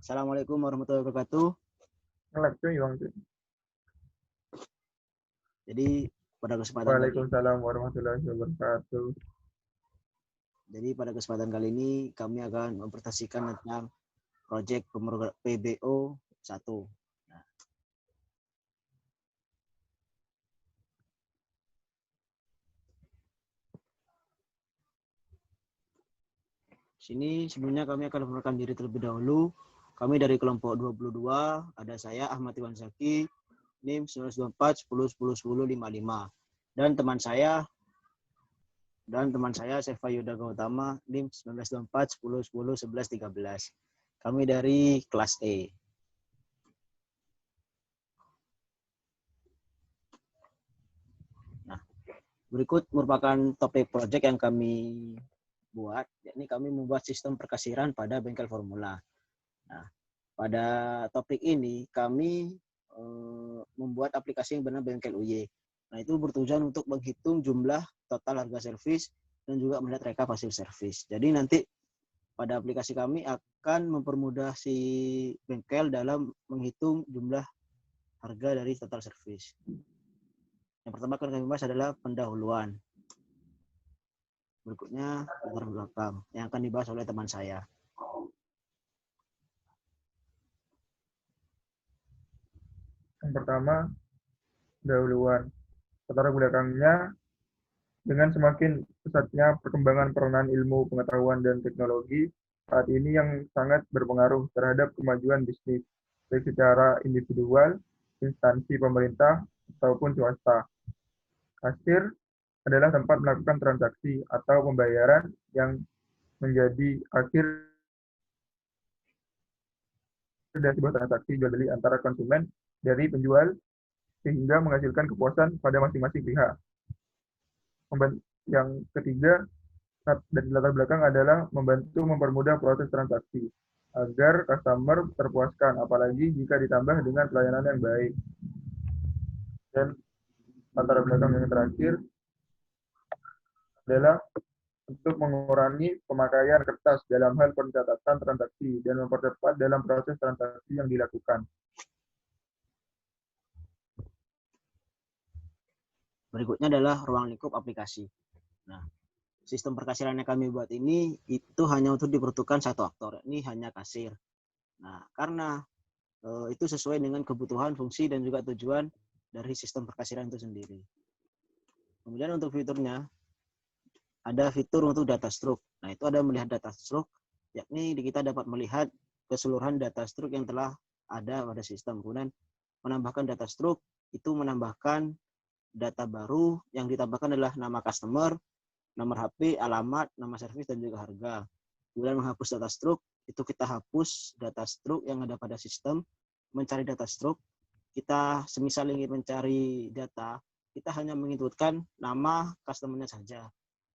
Assalamualaikum warahmatullahi wabarakatuh. Ngelek cuy, Bang cuy. Jadi pada kesempatan kali Waalaikumsalam warahmatullahi wabarakatuh. ini kami akan mempresentasikan tentang proyek PBO 1. Nah, sini sebelumnya kami akan memperkenalkan diri terlebih dahulu. Kami dari kelompok 22, ada saya Ahmad Iwan Zaki, NIM 1924 10 10 10 55. Dan teman saya Sefa Yuda Gautama, NIM 1924 10 10 11 13. Kami dari kelas E. Nah, berikut merupakan topik proyek yang kami buat, yakni kami membuat sistem perkasiran pada bengkel formula. Nah, pada topik ini kami membuat aplikasi yang bernama bengkel UY. Nah, itu bertujuan untuk menghitung jumlah total harga servis dan juga melihat rekap hasil servis. Jadi nanti pada aplikasi kami akan mempermudah si bengkel dalam menghitung jumlah harga dari total servis. Yang pertama akan kami bahas adalah pendahuluan. Berikutnya latar belakang yang akan dibahas oleh teman saya. Yang pertama, pendahuluan. Latar belakangnya, dengan semakin pesatnya perkembangan peranan ilmu, pengetahuan, dan teknologi, saat ini yang sangat berpengaruh terhadap kemajuan bisnis, baik secara individual, instansi pemerintah, ataupun swasta. Kasir adalah tempat melakukan transaksi atau pembayaran yang menjadi akhir dari sebuah transaksi jual beli antara konsumen dari penjual sehingga menghasilkan kepuasan pada masing-masing pihak. Yang ketiga, dari latar belakang adalah membantu mempermudah proses transaksi agar customer terpuaskan, apalagi jika ditambah dengan pelayanan yang baik. Dan latar belakang yang terakhir adalah untuk mengurangi pemakaian kertas dalam hal pencatatan transaksi dan mempercepat dalam proses transaksi yang dilakukan. Berikutnya adalah ruang lingkup aplikasi. Nah, sistem perkasiran yang kami buat ini itu hanya untuk diperuntukkan satu aktor, ini hanya kasir. Nah, karena itu sesuai dengan kebutuhan, fungsi, dan juga tujuan dari sistem perkasiran itu sendiri. Kemudian untuk fiturnya, ada fitur untuk data stroke. Nah, itu ada melihat data stroke, yakni kita dapat melihat keseluruhan data stroke yang telah ada pada sistem. Kemudian menambahkan data stroke, itu menambahkan data baru yang ditambahkan adalah nama customer, nomor HP, alamat, nama servis, dan juga harga. Kemudian menghapus data stroke, itu kita hapus data stroke yang ada pada sistem. Mencari data stroke, kita semisal ingin mencari data, kita hanya menginputkan nama customer-nya saja.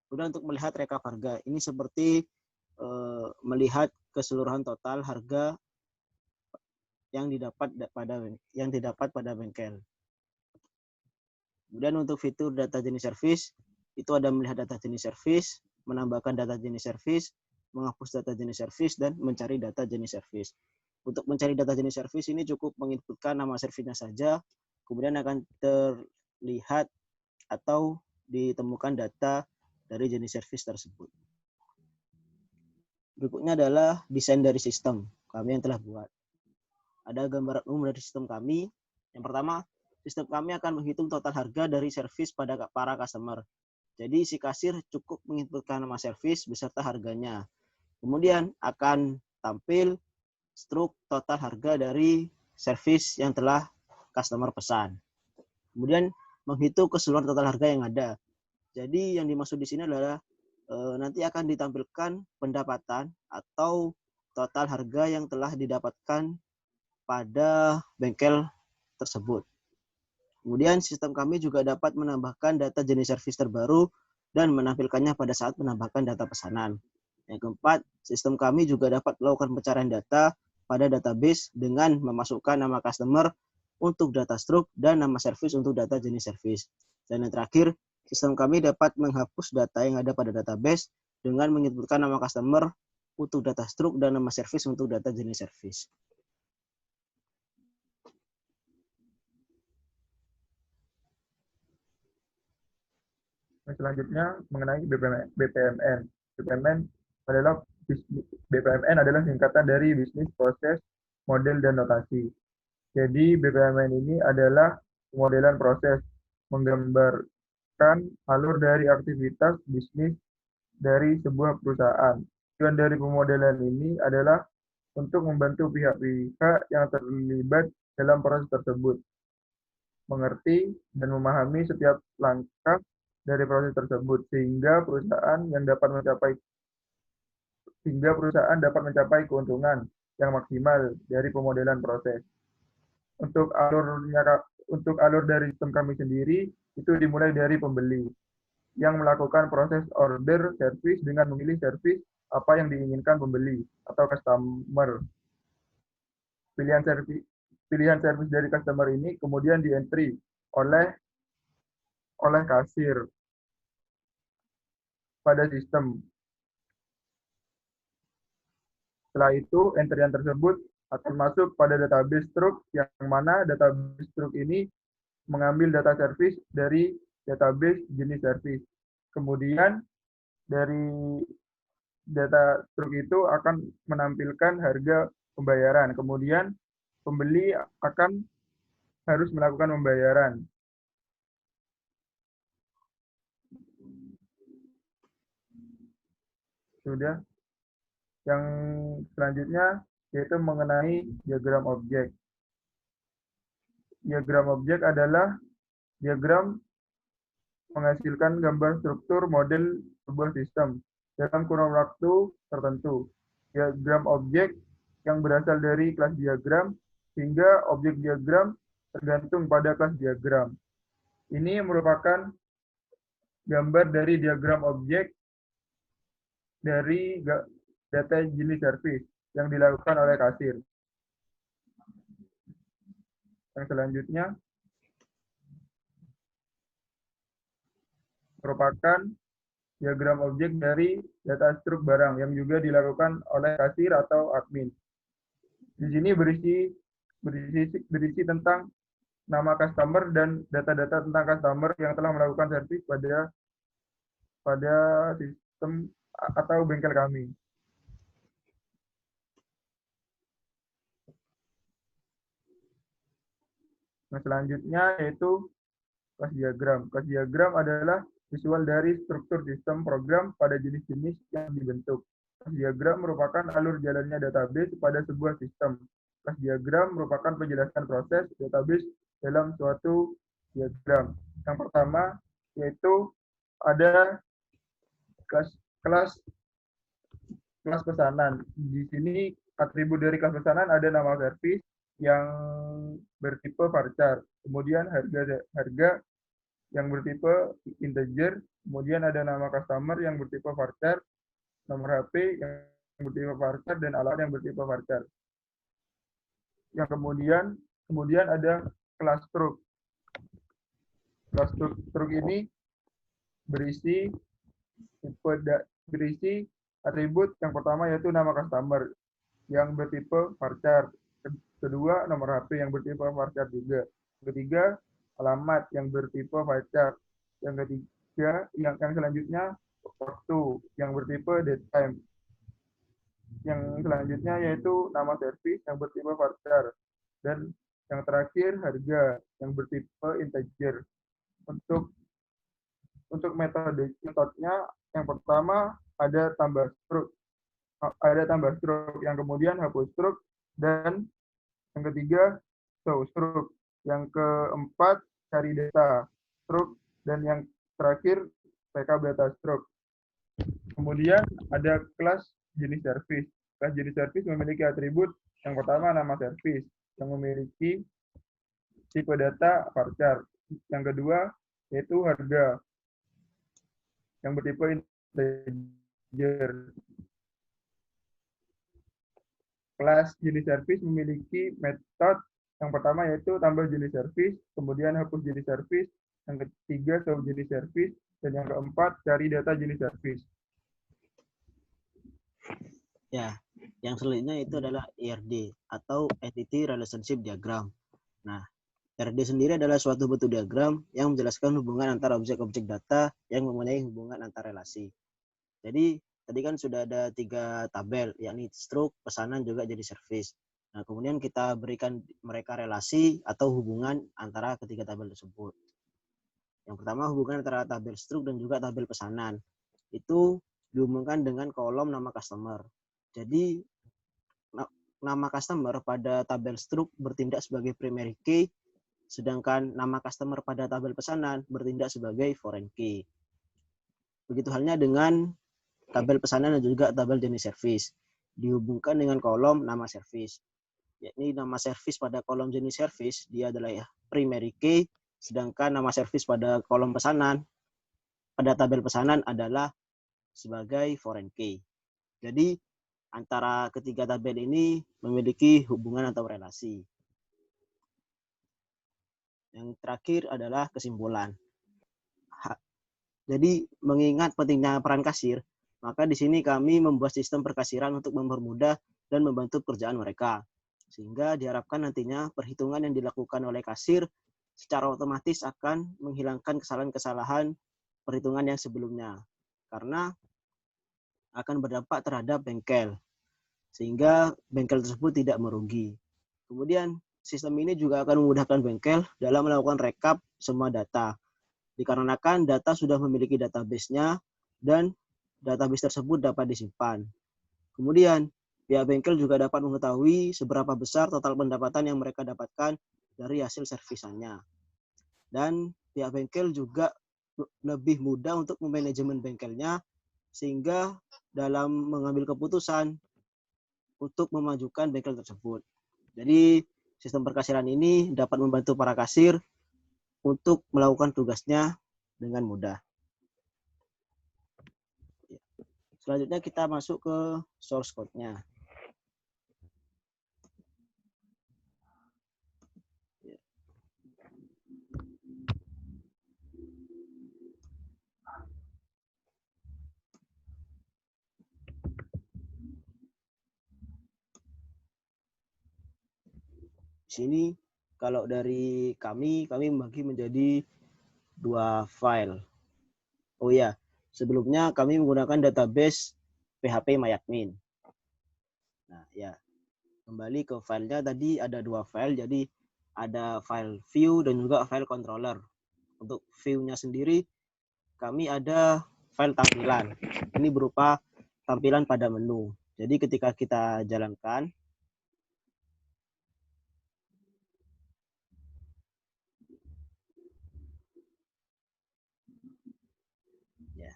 Kemudian untuk melihat rekap harga, ini seperti melihat keseluruhan total harga yang didapat pada bengkel. Kemudian untuk fitur data jenis servis, itu ada melihat data jenis servis, menambahkan data jenis servis, menghapus data jenis servis, dan mencari data jenis servis. Untuk mencari data jenis servis ini cukup menginputkan nama servisnya saja, kemudian akan terlihat atau ditemukan data dari jenis servis tersebut. Berikutnya adalah desain dari sistem kami yang telah buat. Ada gambaran umum dari sistem kami. Yang pertama, sistem kami akan menghitung total harga dari servis pada para customer. Jadi si kasir cukup menginputkan nama servis beserta harganya. Kemudian akan tampil struk total harga dari servis yang telah customer pesan. Kemudian menghitung keseluruhan total harga yang ada. Jadi yang dimaksud di sini adalah nanti akan ditampilkan pendapatan atau total harga yang telah didapatkan pada bengkel tersebut. Kemudian sistem kami juga dapat menambahkan data jenis servis terbaru dan menampilkannya pada saat menambahkan data pesanan. Yang keempat, sistem kami juga dapat melakukan pencarian data pada database dengan memasukkan nama customer untuk data stroke dan nama servis untuk data jenis servis. Dan yang terakhir, sistem kami dapat menghapus data yang ada pada database dengan menginputkan nama customer untuk data stroke dan nama servis untuk data jenis servis. Yang selanjutnya mengenai BPMN. BPMN adalah singkatan dari bisnis proses model dan notasi. Jadi BPMN ini adalah pemodelan proses, menggambarkan alur dari aktivitas bisnis dari sebuah perusahaan. Tujuan dari pemodelan ini adalah untuk membantu pihak-pihak yang terlibat dalam proses tersebut mengerti dan memahami setiap langkah dari proses tersebut sehingga perusahaan dapat mencapai keuntungan yang maksimal dari pemodelan proses. Untuk alur dari sistem kami sendiri itu dimulai dari pembeli yang melakukan proses order service dengan memilih service apa yang diinginkan pembeli atau customer. Pilihan service dari customer ini kemudian di-entry oleh kasir pada sistem. Setelah itu, entrian tersebut akan masuk pada database truk yang mana database truk ini mengambil data service dari database jenis service. Kemudian dari data truk itu akan menampilkan harga pembayaran. Kemudian pembeli akan harus melakukan pembayaran. Sudah. Yang selanjutnya yaitu mengenai diagram objek. Diagram objek adalah diagram menghasilkan gambar struktur model sebuah sistem dalam kurun waktu tertentu. Diagram objek yang berasal dari kelas diagram hingga objek diagram tergantung pada kelas diagram. Ini merupakan gambar dari diagram objek dari data jenis service yang dilakukan oleh kasir. Yang selanjutnya merupakan diagram objek dari data struk barang yang juga dilakukan oleh kasir atau admin. Di sini berisi tentang nama customer dan data-data tentang customer yang telah melakukan servis pada sistem atau bengkel kami. Nah, selanjutnya yaitu kelas diagram. Kelas diagram adalah visual dari struktur sistem program pada jenis-jenis yang dibentuk. Kelas diagram merupakan alur jalannya database pada sebuah sistem. Kelas diagram merupakan penjelasan proses database dalam suatu diagram. Yang pertama yaitu ada kelas pesanan. Di sini atribut dari kelas pesanan ada nama service yang bertipe varchar, kemudian harga yang bertipe integer, kemudian ada nama customer yang bertipe varchar, nomor HP yang bertipe varchar, dan alat yang bertipe varchar. Yang kemudian ada kelas truk. Kelas truk ini berisi atribut yang pertama yaitu nama customer yang bertipe varchar. Kedua, nomor HP yang bertipe varchar juga. Ketiga, alamat yang bertipe varchar. Yang ketiga, yang selanjutnya waktu yang bertipe date time. Yang selanjutnya yaitu nama service yang bertipe varchar. Dan yang terakhir harga yang bertipe integer. Untuk metodenya yang pertama ada tambah struk, yang kemudian hapus struk, dan yang ketiga show struk, yang keempat cari data struk, dan yang terakhir backup data struk. Kemudian ada kelas jenis service. Kelas jenis service memiliki atribut yang pertama nama service yang memiliki tipe data varchar. Yang kedua yaitu harga yang bertipe integer. Kelas jenis service memiliki metode yang pertama yaitu tambah jenis service, kemudian hapus jenis service, yang ketiga show jenis service, dan yang keempat cari data jenis service. Ya, yang selanjutnya itu adalah ERD atau Entity Relationship Diagram. Nah, RD sendiri adalah suatu bentuk diagram yang menjelaskan hubungan antara objek-objek data yang mempunyai hubungan antar relasi. Jadi tadi kan sudah ada 3 tabel, yakni struk, pesanan, juga jadi service. Nah, kemudian kita berikan mereka relasi atau hubungan antara ketiga tabel tersebut. Yang pertama, hubungan antara tabel struk dan juga tabel pesanan. Itu dihubungkan dengan kolom nama customer. Jadi nama customer pada tabel struk bertindak sebagai primary key, sedangkan nama customer pada tabel pesanan bertindak sebagai foreign key. Begitu halnya dengan tabel pesanan dan juga tabel jenis service. Dihubungkan dengan kolom nama service. Yakni nama service pada kolom jenis service, dia adalah primary key, sedangkan nama service pada kolom pesanan, pada tabel pesanan adalah sebagai foreign key. Jadi antara ketiga tabel ini memiliki hubungan atau relasi. Yang terakhir adalah kesimpulan. Jadi mengingat pentingnya peran kasir, maka di sini kami membuat sistem perkasiran untuk mempermudah dan membantu pekerjaan mereka. Sehingga diharapkan nantinya perhitungan yang dilakukan oleh kasir secara otomatis akan menghilangkan kesalahan-kesalahan perhitungan yang sebelumnya. Karena akan berdampak terhadap bengkel. Sehingga bengkel tersebut tidak merugi. Kemudian sistem ini juga akan memudahkan bengkel dalam melakukan rekap semua data. Dikarenakan data sudah memiliki database-nya dan database tersebut dapat disimpan. Kemudian, pihak bengkel juga dapat mengetahui seberapa besar total pendapatan yang mereka dapatkan dari hasil servisannya. Dan pihak bengkel juga lebih mudah untuk memanajemen bengkelnya, sehingga dalam mengambil keputusan untuk memajukan bengkel tersebut. Jadi, sistem perkasiran ini dapat membantu para kasir untuk melakukan tugasnya dengan mudah. Selanjutnya kita masuk ke source code-nya. Di sini kalau dari kami membagi menjadi 2 file. Oh ya, sebelumnya kami menggunakan database PHP MyAdmin. Nah, ya. Kembali ke filenya, tadi ada 2 file, jadi ada file view dan juga file controller. Untuk view-nya sendiri, kami ada file tampilan. Ini berupa tampilan pada menu. Jadi ketika kita jalankan, ya,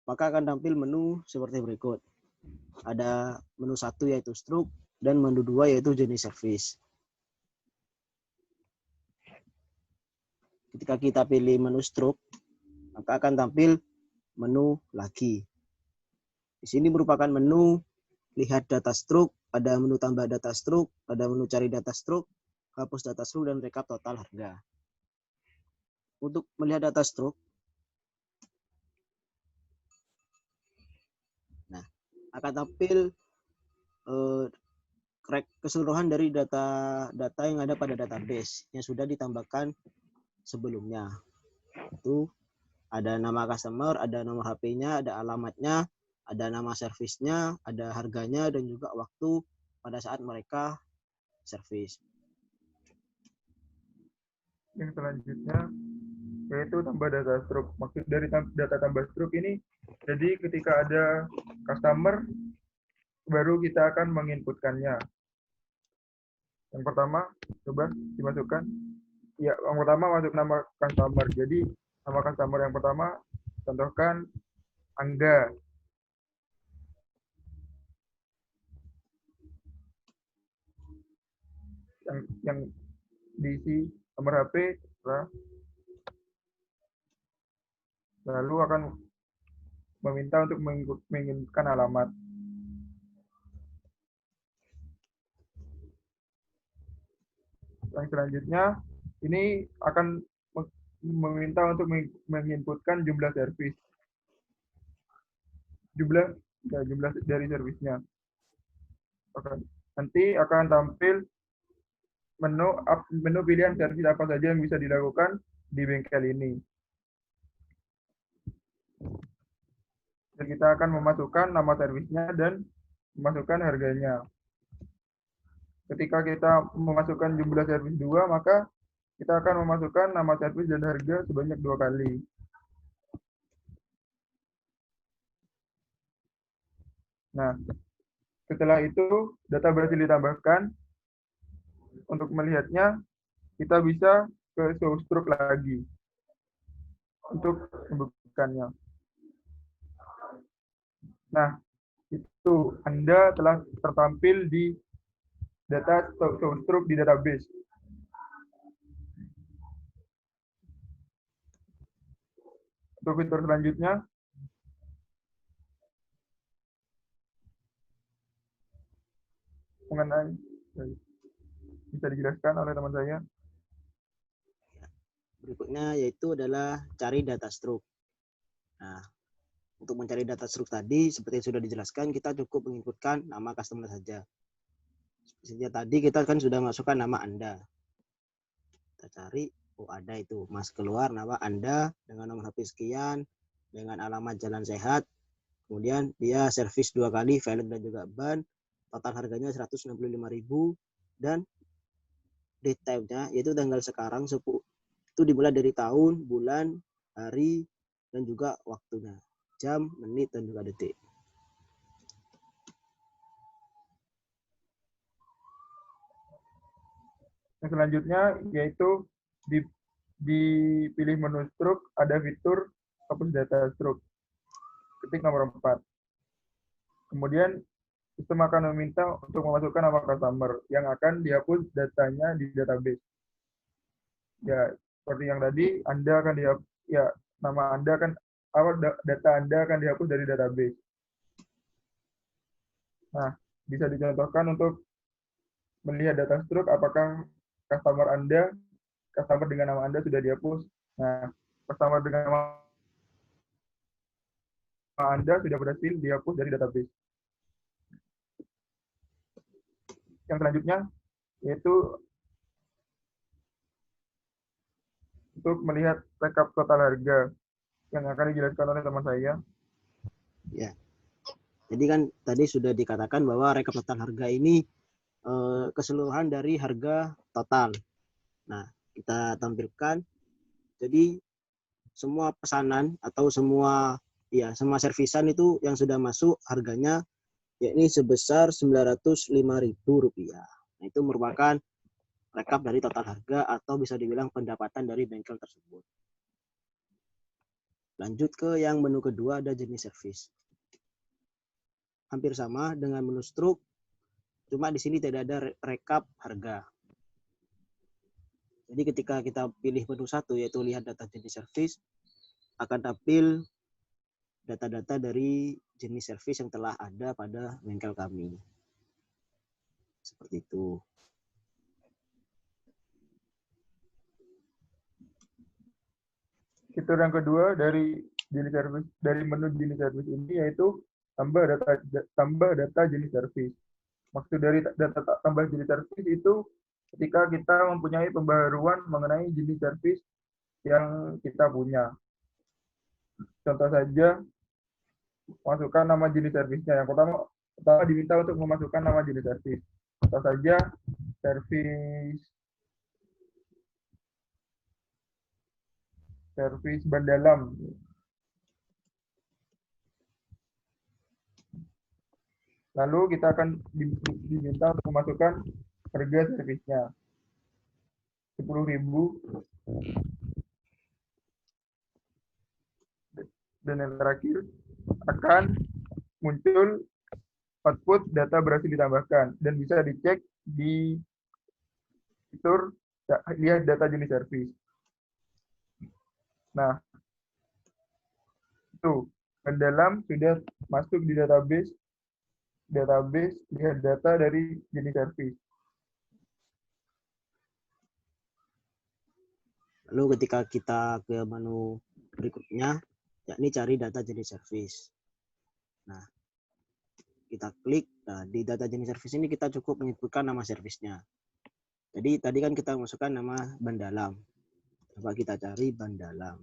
maka akan tampil menu seperti berikut. Ada menu 1 yaitu struk dan menu 2 yaitu jenis service. Ketika kita pilih menu struk, maka akan tampil menu lagi. Di sini merupakan menu lihat data struk, ada menu tambah data struk, ada menu cari data struk, hapus data struk, dan rekap total harga. Untuk melihat data struk, nah, akan tampil keseluruhan dari data yang ada pada database yang sudah ditambahkan sebelumnya. Itu ada nama customer, ada nomor HP-nya, ada alamatnya, ada nama servisnya, ada harganya, dan juga waktu pada saat mereka servis. Yang selanjutnya yaitu tambah data struk. Maksud dari data tambah struk ini, jadi ketika ada customer, baru kita akan menginputkannya. Yang pertama, coba dimasukkan. Ya, yang pertama masuk nama customer. Jadi, nama customer yang pertama, contohkan Angga. Yang diisi nomor HP, lalu akan meminta untuk menginputkan alamat. Yang selanjutnya, ini akan meminta untuk menginputkan jumlah servis. Jumlah Ya, jumlah dari servisnya. Oke. Nanti akan tampil menu pilihan servis apa saja yang bisa dilakukan di bengkel ini. Dan kita akan memasukkan nama servisnya dan memasukkan harganya. Ketika kita memasukkan jumlah servis 2, maka kita akan memasukkan nama servis dan harga sebanyak 2 kali. Nah, setelah itu data berhasil ditambahkan. Untuk melihatnya, kita bisa ke show stroke lagi untuk membuktikannya. Nah, itu Anda telah tertampil di data show stroke di database. Untuk fitur selanjutnya, mengenai bisa dijelaskan oleh teman saya. Berikutnya yaitu adalah cari data stroke. Nah, untuk mencari data stroke tadi, seperti yang sudah dijelaskan, kita cukup menginputkan nama customer saja. Seperti tadi kita kan sudah masukkan nama Anda. Kita cari, oh ada itu, Mas keluar nama Anda dengan nomor HP sekian, dengan alamat Jalan Sehat, kemudian dia servis 2 kali, velg dan juga ban, total harganya 165.000 dan date time-nya yaitu tanggal sekarang itu dimulai dari tahun, bulan, hari, dan juga waktunya, jam, menit, dan juga detik. Yang selanjutnya yaitu dipilih menu stroke, ada fitur hapus data stroke. Ketik nomor 4. Kemudian sistem akan meminta untuk memasukkan nama customer yang akan dihapus datanya di database. Ya, seperti yang tadi, Anda akan dihapus, ya, nama Anda kan, data Anda akan dihapus dari database. Nah, bisa dicontohkan untuk melihat data stroke, apakah customer dengan nama Anda sudah dihapus. Nah, customer dengan nama Anda sudah berhasil dihapus dari database. Yang selanjutnya yaitu untuk melihat rekap total harga yang akan dijelaskan oleh teman saya. Ya. Jadi kan tadi sudah dikatakan bahwa rekap total harga ini keseluruhan dari harga total. Nah, kita tampilkan. Jadi semua pesanan atau semua servisan itu yang sudah masuk harganya yakni sebesar Rp905.000. Nah, itu merupakan rekap dari total harga atau bisa dibilang pendapatan dari bengkel tersebut. Lanjut ke yang menu kedua, ada jenis servis. Hampir sama dengan menu stroke, cuma di sini tidak ada rekap harga. Jadi ketika kita pilih menu 1 yaitu lihat data jenis servis, akan tampil data-data dari jenis servis yang telah ada pada bengkel kami. Seperti itu. Fitur yang kedua dari menu jenis servis ini yaitu tambah data jenis servis. Maksud dari data tambah jenis servis itu ketika kita mempunyai pembaharuan mengenai jenis servis yang kita punya. Contoh saja, masukkan nama jenis servisnya. Yang pertama diminta untuk memasukkan nama jenis servis. Contoh saja, servis ban dalam. Lalu kita akan diminta untuk memasukkan harga servisnya. 10.000. Dan yang terakhir akan muncul output data berhasil ditambahkan dan bisa dicek di fitur lihat data jenis servis. Nah, itu mendalam sudah masuk di database lihat data dari jenis servis. Lalu ketika kita ke menu berikutnya, yakni cari data jenis servis. Nah, kita klik. Nah, di data jenis service ini kita cukup menyebutkan nama servisnya. Jadi tadi kan kita masukkan nama ban dalam. Coba kita cari ban dalam.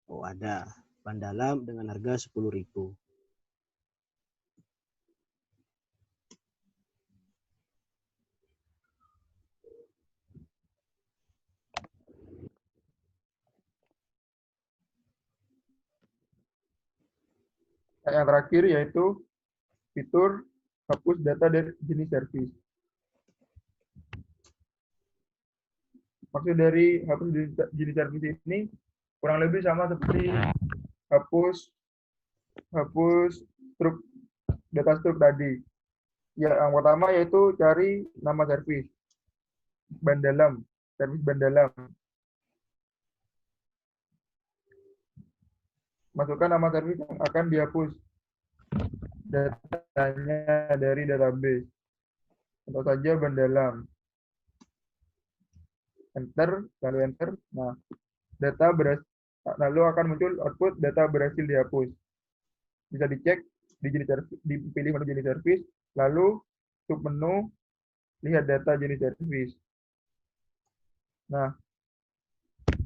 Oh, ada ban dalam dengan harga 10.000. Yang terakhir yaitu fitur hapus data dari jenis servis. Maksud dari hapus jenis servis ini kurang lebih sama seperti hapus data struk tadi. Ya, yang pertama yaitu cari nama servis ban dalam, servis ban dalam. Masukkan nama servis yang akan dihapus datanya dari database. Contoh saja ban dalam. Enter, lalu enter. Nah, lalu akan muncul output data berhasil dihapus. Bisa dicek dipilih menu jenis servis, lalu submenu lihat data jenis servis. Nah,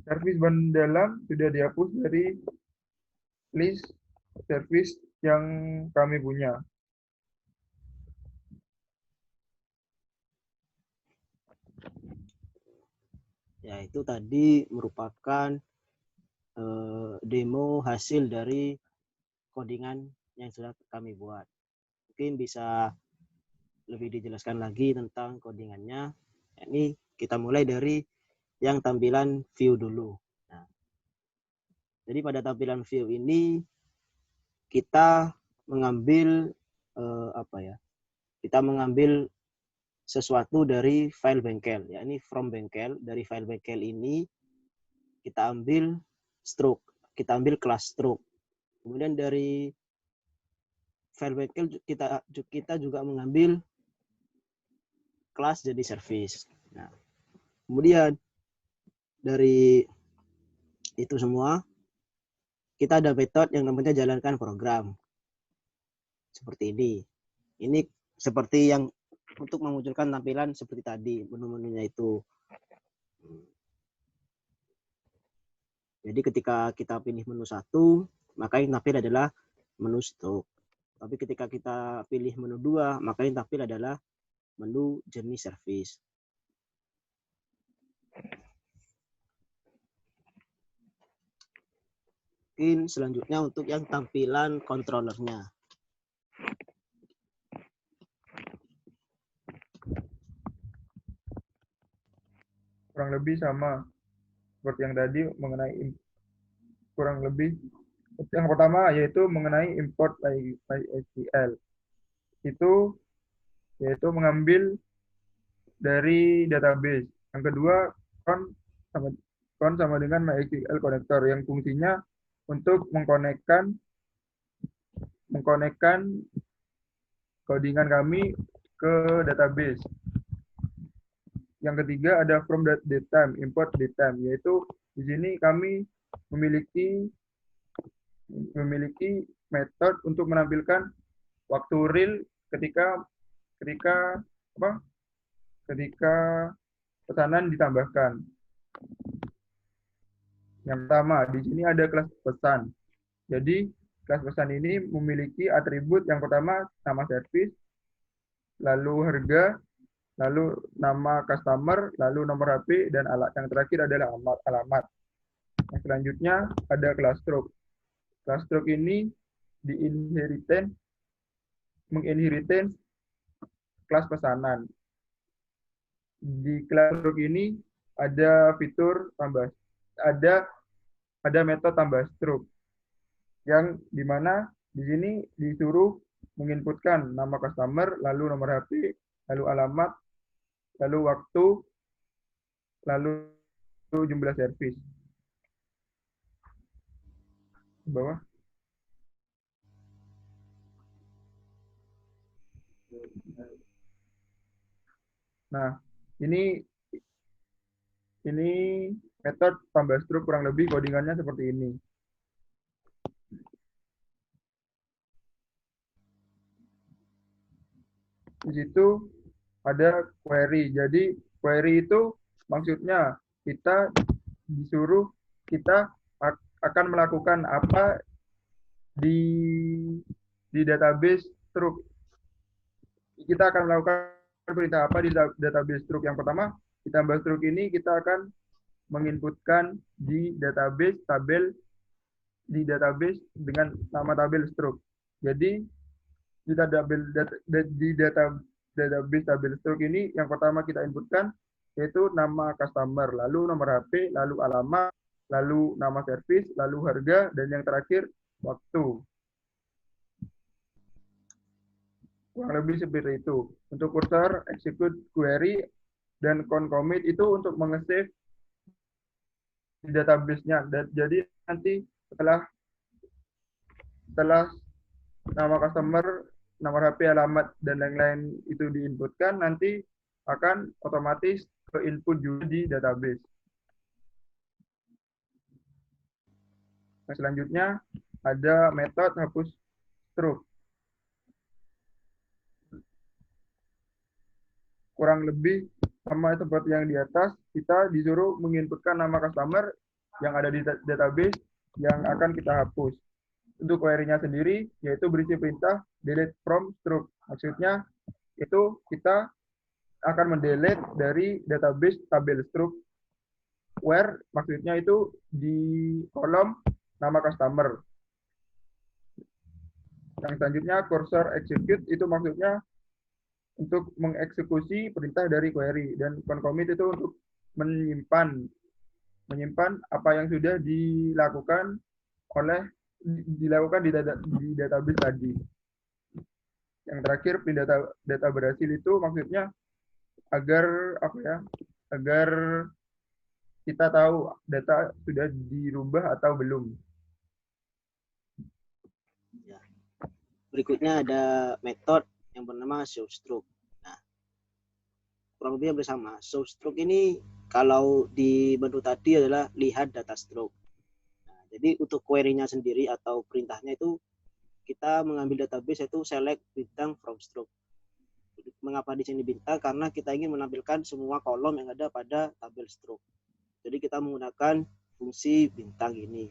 servis ban dalam sudah dihapus dari list servis yang kami punya. Ya, itu tadi merupakan demo hasil dari codingan yang sudah kami buat. Mungkin bisa lebih dijelaskan lagi tentang codingannya. Ini kita mulai dari yang tampilan view dulu. Nah, jadi pada tampilan view ini kita mengambil kita mengambil sesuatu dari file bengkel, yakni from bengkel. Dari file bengkel ini kita ambil stroke, kita ambil kelas stroke. Kemudian dari file bengkel kita juga mengambil kelas jadi service. Nah, kemudian dari itu semua kita ada metode yang namanya jalankan program. Seperti ini. Ini seperti yang untuk memunculkan tampilan seperti tadi, menu-menunya itu. Jadi ketika kita pilih menu 1, maka yang tampil adalah menu stroke. Tapi ketika kita pilih menu 2, maka yang tampil adalah menu jenis service. Mungkin selanjutnya untuk yang tampilan controllernya. Kurang lebih sama seperti yang tadi mengenai kurang lebih yang pertama yaitu mengenai import MySQL. Itu yaitu mengambil dari database. Yang kedua sama dengan MySQL connector yang fungsinya untuk mengkonekkan codingan kami ke database. Yang ketiga ada from datetime, import datetime, yaitu di sini kami memiliki metode untuk menampilkan waktu real ketika pesanan ditambahkan. Yang pertama, di sini ada kelas pesan. Jadi, kelas pesan ini memiliki atribut yang pertama nama servis, lalu harga, lalu nama customer, lalu nomor HP, dan yang terakhir adalah alamat. Yang selanjutnya ada kelas stroke. Kelas stroke ini menginheritkan kelas pesanan. Di kelas stroke ini ada fitur ada metode tambah stroke yang dimana di sini disuruh menginputkan nama customer, lalu nomor HP, lalu alamat, lalu waktu, lalu jumlah servis. Di bawah. Nah, ini metode tambah stroke kurang lebih codingannya seperti ini. Di situ ada query. Jadi query itu maksudnya kita disuruh kita akan melakukan apa di database truk. Kita akan melakukan perintah apa di database truk. Yang pertama, di database truk ini kita akan menginputkan di database dengan nama tabel stroke. Jadi di database tabel stroke ini yang pertama kita inputkan yaitu nama customer, lalu nomor HP, lalu alamat, lalu nama servis, lalu harga, dan yang terakhir waktu. Kurang lebih seperti itu. Untuk cursor, execute query, dan concommit itu untuk mengesave di database-nya. Jadi nanti setelah nama customer, nomor HP, alamat, dan lain-lain itu diinputkan, nanti akan otomatis ke input juga di database. Nah, selanjutnya ada metode hapus stroke. Kurang lebih sama seperti yang di atas, kita disuruh menginputkan nama customer yang ada di database yang akan kita hapus. Untuk query-nya sendiri, yaitu berisi perintah delete from stroke. Maksudnya, itu kita akan mendelete dari database tabel stroke, where maksudnya itu di kolom nama customer. Yang selanjutnya, cursor execute, itu maksudnya untuk mengeksekusi perintah dari query, dan concommit itu untuk menyimpan apa yang sudah dilakukan di database tadi. Yang terakhir, print data berhasil itu maksudnya agar agar kita tahu data sudah dirubah atau belum. Ya. Berikutnya ada metode yang bernama show stroke. Nah, kurang lebih bersama. Show stroke ini kalau di menu tadi adalah lihat data stroke. Nah, jadi untuk query-nya sendiri atau perintahnya itu kita mengambil database yaitu select bintang from stroke. Mengapa di sini bintang? Karena kita ingin menampilkan semua kolom yang ada pada tabel stroke. Jadi kita menggunakan fungsi bintang ini.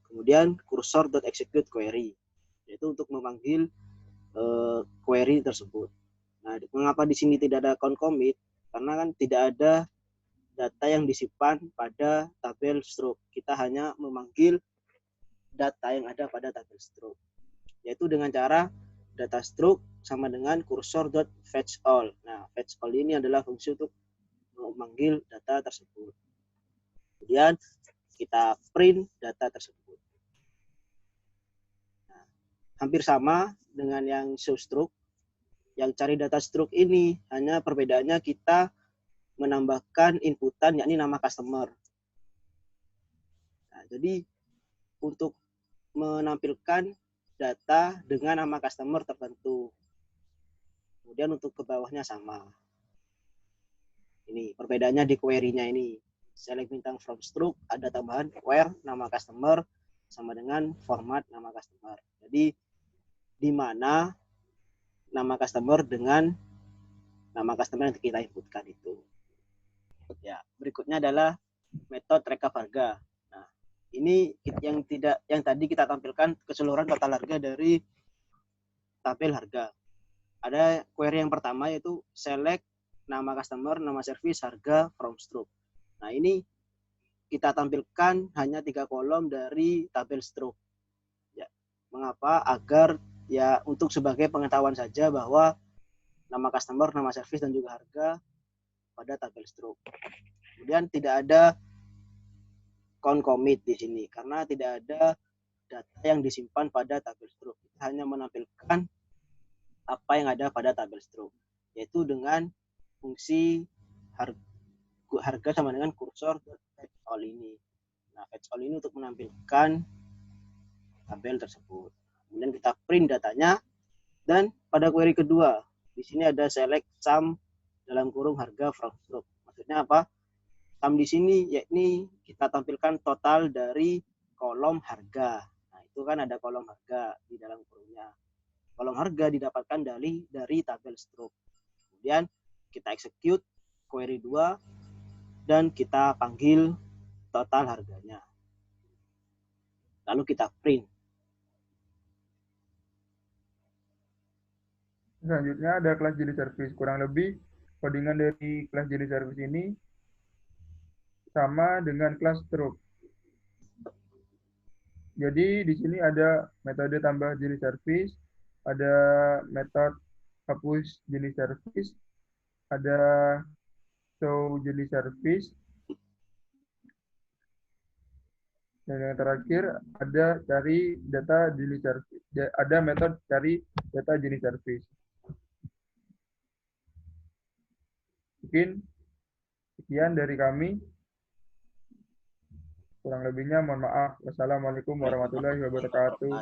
Kemudian cursor.execute query, yaitu untuk memanggil query tersebut. Nah, mengapa di sini tidak ada concommit? Karena kan tidak ada data yang disimpan pada tabel stroke. Kita hanya memanggil data yang ada pada tabel stroke, yaitu dengan cara data stroke sama dengan cursor.fetchAll. Nah, fetchAll ini adalah fungsi untuk memanggil data tersebut. Kemudian kita print data tersebut. Nah, hampir sama dengan yang show stroke. Yang cari data stroke ini hanya perbedaannya kita menambahkan inputan yakni nama customer. Nah, jadi untuk menampilkan data dengan nama customer tertentu. Kemudian untuk ke bawahnya sama. Ini perbedaannya di query-nya ini. Select bintang from stroke, ada tambahan where nama customer sama dengan format nama customer. Jadi di mana nama customer dengan nama customer yang kita inputkan itu. Ya, berikutnya adalah metode rekap harga. Nah, ini yang tadi kita tampilkan keseluruhan total harga dari tabel harga. Ada query yang pertama yaitu select nama customer, nama service, harga from stroke. Nah, ini kita tampilkan hanya 3 kolom dari tabel stroke. Ya, mengapa? Agar ya untuk sebagai pengetahuan saja bahwa nama customer, nama service, dan juga harga pada tabel stroke. Kemudian tidak ada concommit di sini karena tidak ada data yang disimpan pada tabel stroke. Kita hanya menampilkan apa yang ada pada tabel stroke, yaitu dengan fungsi harga sama dengan cursor fetch all ini. Nah, fetch all ini untuk menampilkan tabel tersebut. Kemudian kita print datanya, dan pada query kedua di sini ada select sum dalam kurung harga from stroke. Maksudnya apa? Sum di sini yakni kita tampilkan total dari kolom harga. Nah, itu kan ada kolom harga di dalam kurungnya. kolom harga didapatkan dari tabel stroke. Kemudian kita execute query 2 dan kita panggil total harganya. Lalu kita print. Selanjutnya ada kelas daily service. Kurang lebih codingan dari kelas daily service ini sama dengan kelas stroke. Jadi di sini ada metode tambah daily service, ada metode hapus daily service, ada show daily service, dan yang terakhir ada cari data daily service. Ada metode cari data daily service. Mungkin sekian dari kami. Kurang lebihnya mohon maaf. Wassalamualaikum warahmatullahi wabarakatuh.